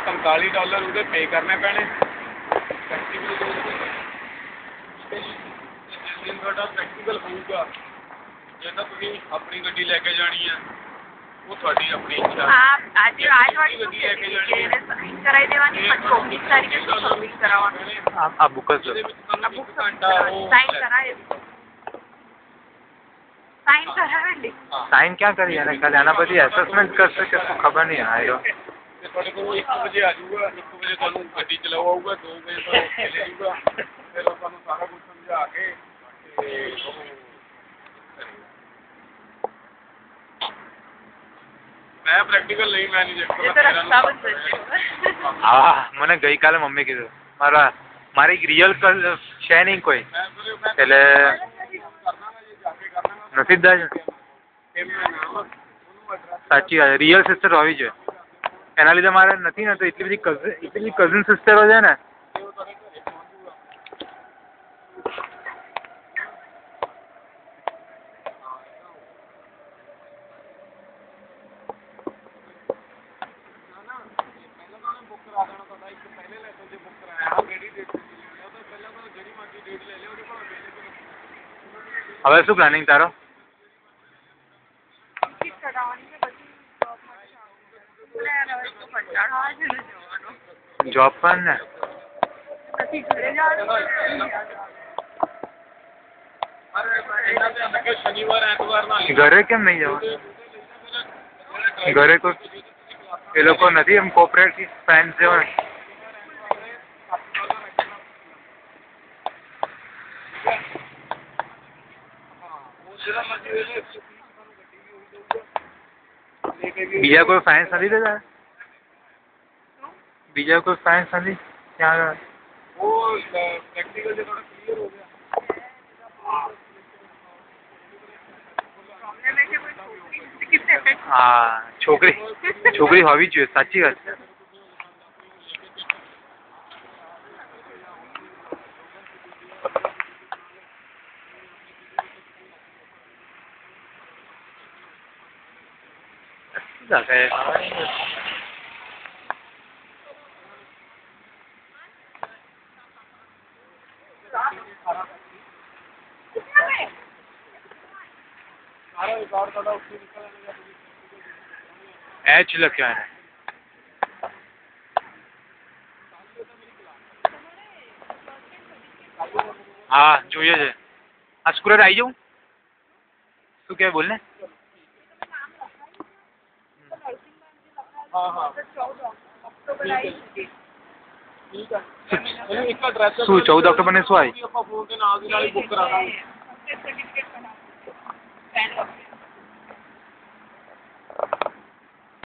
$45 ਉਹਦੇ ਪੇ ਕਰਨੇ ਪੈਣੇ। ਜਿਸ ਤੁਹਾਡਾ ਪ੍ਰੈਕਟੀਕਲ ਹੋਊਗਾ, ਜੇ ਤਾਂ ਤੁਸੀਂ ਆਪਣੀ ਗੱਡੀ ਲੈ ਕੇ ਜਾਣੀ ਹੈ वो थोड़ी अपनी इच्छा। आज वाली कराई देवानी 24 तारीख को सबमिट करावानी। आप बुक कर दो। साइन कराए। साइन करावेंगे। साइन क्या करिए ना कल आना पड़ी असेसमेंट कर सके तो खबर नहीं आएगा। थोड़े को 1 बजे आ जाऊगा, 1 बजे ਤੁਹਾਨੂੰ ਗੱਡੀ ਚਲਾਉ ਆਊਗਾ, 2 ਵਜੇ ਤੋਂ ਲੈ ਜਾਊਗਾ, ਫਿਰ ਉਹ ਤੁਹਾਨੂੰ ਸਾਰਾ ਕੁਝ ਸਮਝਾ ਕੇ ਤੇ मैं प्रैक्टिकल नहीं मैनेज हाँ मैंने गई काले मम्मी कीधु मारी रियल है नहीं कोई એટલે નસીબદાર સાચી વાત રિયલ સિસ્ટર હોવી જોઈએ એના લીધે મારે નથી ને તો એટલી બધી કઝિન સિસ્ટરો છે ને હવે શું પ્લાનિંગ તારો જોબ પર ને ઘરે કેમ નહીં જવા ઘરે કોઈ એ લોકો નથી એમ કોઓપરેટિવ ફ્રેન્ડ્સ જેવા બીજા કોઈ ફાઇન્સ નથી દેતા બીજા કોઈ ફાઇન્સ નથી ત્યાં હા છોકરી હોવી જોઈએ સાચી વાત છે Okay. H લખ્યો એને હા જોઈએ છે આ સ્કૂટર આવી જાઉં શું કહેવાય બોલ ને हाँ हाँ શું 14 ઓક્ટોબર ને શું આવી फोन के नाल बुक करा